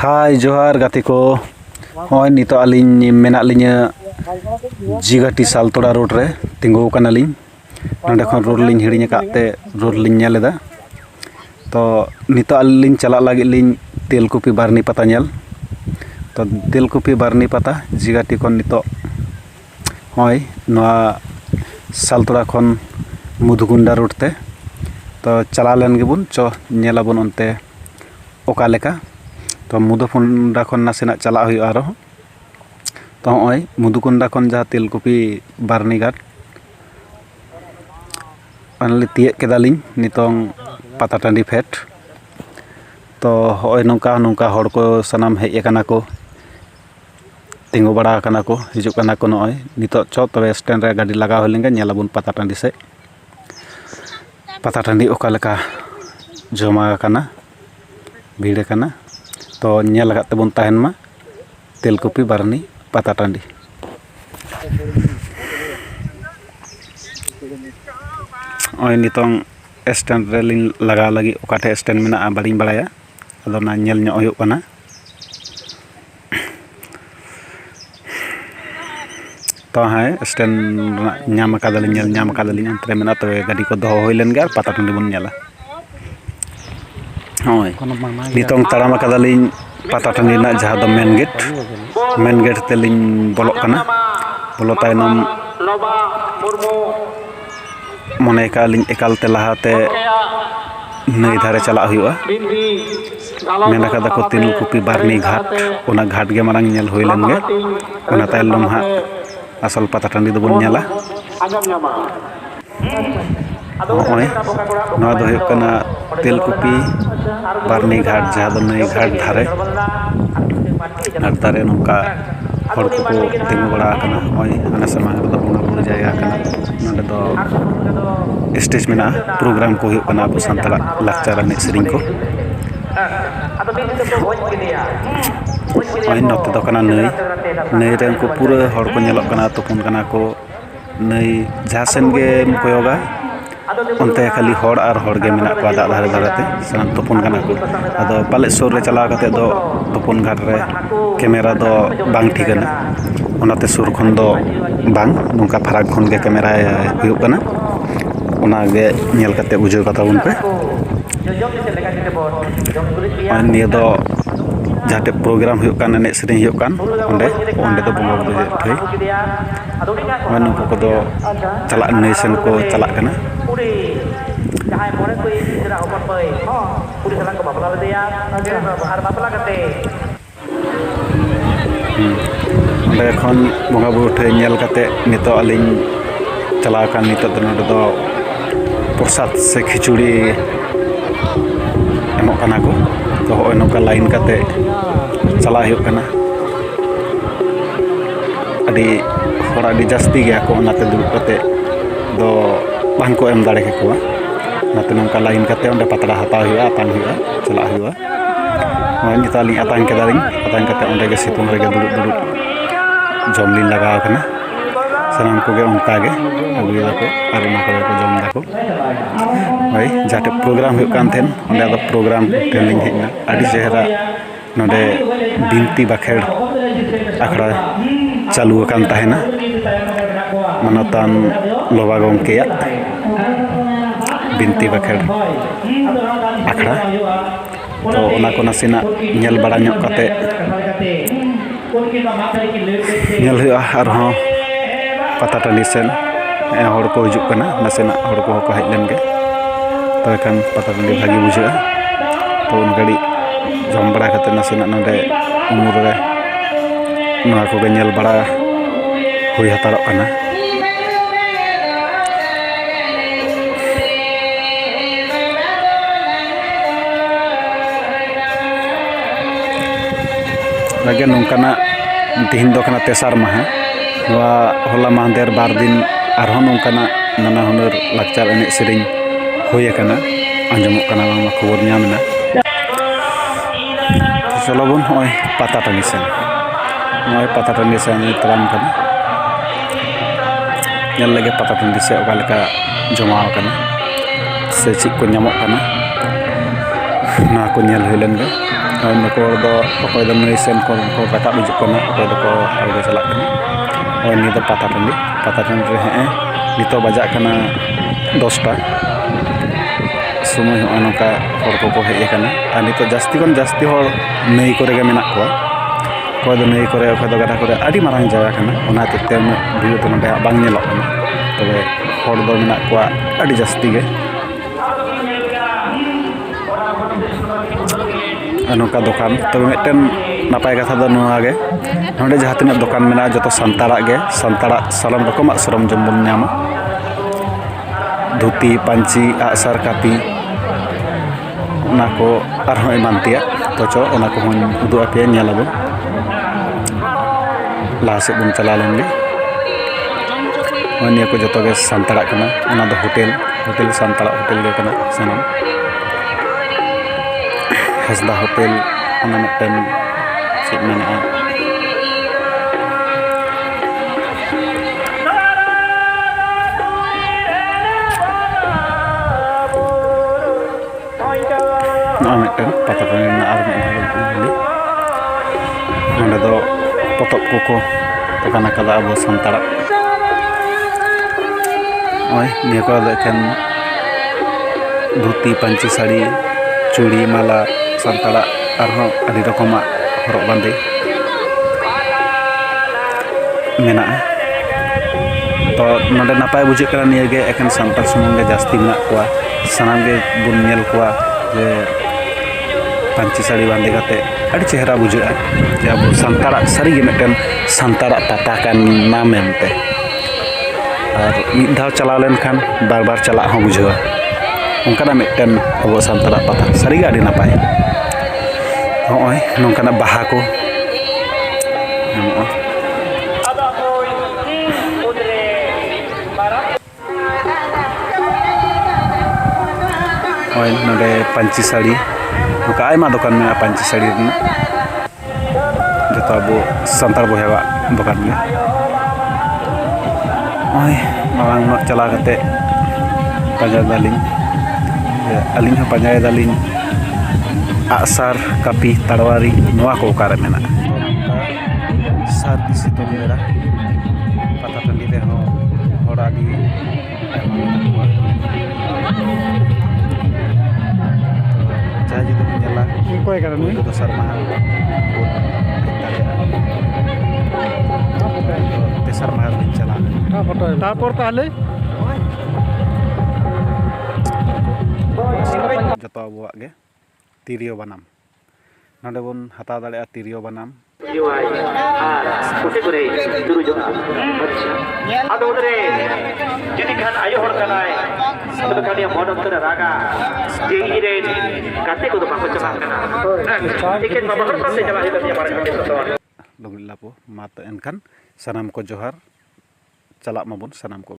हाय जोहार गाते को होय नितो अलिኝ मेना लिᱧ जिगाटी सालतोड़ा रोड रे तिंगो कना लिኝ नोंडे खन रोड लिኝ हिड़िñ काते रोड लिኝ नेलेदा तो नितो अलिኝ चला लागित लिኝ तेलकुपी बारनी पता नेल तो तेलकुपी बारनी पता जिगाटी खन नितो होय नोआ सालतोड़ा खन मुधुगुंडा रोड ते तो चला लेन गेबुन चो नेलाबुन ओनते ओका लेका तो मुधुकुंडा खन नासेना चला हुआ आरो तो होय मुधुकुंडा खन जहाँ तेलकुपी बारनी घाट अनले तियेक केदालिኝ नितों पाता टांडी फेट तो होय नोंका नोंका हड़ को सनाम हेज आकाना को तिंगु बड़ा आकाना को हिजुग काना को नोय नितो चो तबे स्टैंड रे गाड़ी लगा होलें गे नेलाबुन पाता टांडी से पाता टांडी ओका लेका जमा आकाना भीड़ आकाना तो नेल लगाते बन ताहेन मा तेलकुपी बारनी पाता टांडी ओय नितों स्टैंड रे लिñ लगा लगी ओकाठे स्टैंड मेना बालिñ बाड़ाया अदो ना नेल ᱧᱚᱜ हुयुग काना तो हाय स्टैंड ᱧᱟᱢ आकादालिñ नेल ᱧᱟᱢ आकादालिñ अंतरे मेना तो गाड़ी को दोहो होय लेन गे पाता टांडी बन नेला होय नितों ताराम आकादालिñ पाता टांडी ना जहाँ दो मेन गेट तेलिñ बोलोग काना बोलो तायनम मने कालिñ एकालते लाहाते नई धारे चला हुआ मेना कादा को तेलकुपी बारनी घाट ओना घाट गे मारांग नेल होय लेन गे ओना तायलम हा असल पाता टांडी दो बन नेला होय नोआ दो हुयुग काना तेलकुपी बारनी घाट जहाँ दो नई घाट धारे घाट धारे नोंका हड़ को तिंगु बड़ा आकाना होय आना समांग रे दो बोंगा बुरु जायगा आकाना नोंडे दो स्टेज मेना प्रोग्राम को हुयुग काना अबो सानताला लाकचार एनेज सेरिñ को होय नोते दो काना नई रे उनको पूरा हड़ को नेलोग काना तुपुन काना को नई जहाँ सेन गे कोयोगा ओनते खाली हड़ आर हड़ गे मेना को दाग धारे धारेते सानाम तुपुन काना को अदो पाले सोर रे चलाव काते दो तुपुन घाट रे कैमरा दो बांग ठिकाना ओनाते सुर खन दो बांग नोंका फराक खन गे कैमरा हुयुग काना ओना गे नेल काते बुझाव काता बुन पे निया दो जहाते प्रोग्राम हुयुग कान एनेज सेरिñ हुयुग कान ओंडे दो बोंगा बुरु ठई होय नुकु को दो चला नई सेन को चला काना ओंडे खन बोंगा बुरु ठई नेल काते नितो अलिñ चलाव कान नितो दो नोडे दो प्रसाद से खिचुड़ी एमोग काना को तो होय नोंका लाइन काते चला हुयुग काना अडी हड़ अडी जास्ती गया को ओनाते दुड़ुब काते दो बांग को एम दाड़े केकोआ ओनाते नोंका लाइन काते ओंडे पातड़ा हताव हुयुगा आतांग हुयुगा चला हुयुगा होय नितो अलिñ आतांग केदालिñ आतांग काते ओंडे गे सितुंग रेगे दुड़ुब जम लिñ लगाव काना सानाम को गे ओंका गे अगुयदा को आर ओना को जम दाको होय जाते प्रोग्राम हुयुग कान थेन ओंडे दो प्रोग्राम ठेन लिñ हेजना अडी चेहरा नोडे बिनती बाखेड़ आखड़ा चालू आकान ताहेना मानतान लोबा गंकेया बिनती बाखेड़ आखड़ा तो ओना को नासेना नेल बड़ा ᱧᱚᱜ काते नेल हुयुगा आरहों पाता टांडी सेन हड़ को हिजुग काना नासेना हड़ को हेज लेन गे तबे खान पाता टांडी भागी बुझागा तो उन घड़ी जम बड़ा काते नासेना नोडे उमुर रे नोआ को गे नेल बड़ा हुई हताड़ोग काना लगे नोंकाना तिहिन दो काना तेसार माहा नोआ होला माहदेर बार दिन आरहों नोंकाना नाना हुनर लाकचार एनेज सेरिñ हुई आकाना आंजमोग काना बांगमा खबर ᱧᱟᱢᱮᱱᱟ चलो बन होय पाता टांडी सेन नोय पाता टांडी सेन तराम काना नेल लगे पाता टांडी से ओका लेका जमाव काना से चीज को ᱧᱟᱢᱚᱜ काना ना को नेल हुई लेन गे नुकु दो अकय दो नई सेन को राकाब हिजुग कना अकय दो को आगे चलाक कना और नि दो पाता टंडी रे हें नितो बजाक कना 10टा समय हो नका हर को हेज कना और नितो जास्ती कोन जास्ती हर नई करे गे मेना को अकय दो नई करे अकय दो गाडा करे आडी मारांग जायगा कना ओना तेते भिडियो तो नडे बांग नेलक कना तबे हर दो मेना को आडी जास्ती गे नौका दुकान तब मिट्टन नपाय कथा दो नुआगे नोडे जहाँ तिना दुकान मेना जो सानताड़ा गे सानताड़ा सालाम रकम सरंजाम बन नामा धुती पांची आगसार कापी ना को आरहों एमान तिया तो चो ओना को हूँ उदू आपे नेलाबो लाहा सेद बन चला लेंगे निया को जतो गे सानताड़ा कना ओना दो होटेल सानताड़ा होटेल गे कना सनम हसदा होटेल ओना मिट्टन चेक मेना मिट्टन पता करना और नोडे दो पतब को तकाना कदा अब सानताड़ा ओय निया को एखन धुती पांची साड़ी चूड़ी माला सानताड़ा आरहों आदि रकमा हरक बांदे मेना तो नोडे नापाय बुझे कना निया गे एखन सानताड़ सुमुंग गे जास्ती मेना कोआ सानाम गे बुन नेल कोआ जे पांची साड़ी बांदे काते आडी चेहरा बुझा जे अब सानताड़ा सारी गे मिट्टन सानताड़ा पाता कान ना मेनते और मिद धाव चलाव लेन खान बार बार चला हों बुझा उनका मिट्टन अब सानताड़ा पाता सारी गे आडी नापाय होय नोंकाना बाहा को होय नोडे पांची साड़ी नोका आयमा दुकान में पांची साड़ी जो अब सानताड़ बहेवा दुकान में होय मांग चला कते पाजा दालिंग अलिंग हो पाजाय दालिंग आगसार कापी तड़वारी नोआ को ओकारे मेना सार सितुंग बेड़ा पाता टंडी रे हो हड़ा दी चाहे जुदी को नेला कोई कारण नहीं तो सर महा तेसर महा दिन चला फोटो तारपर ताले जतो अबुआ गे तिरियो बनाम नोडे बन हता दाड़े तिरियो बनाम jadi kan ayo hor kanai tebe kan dia modal tera raga je ire kate ko do bako chalak kana tiket ma bahar pase chala itu dia para kate soto dongil lapo mata enkan sanam ko johar chalak mabun sanam ko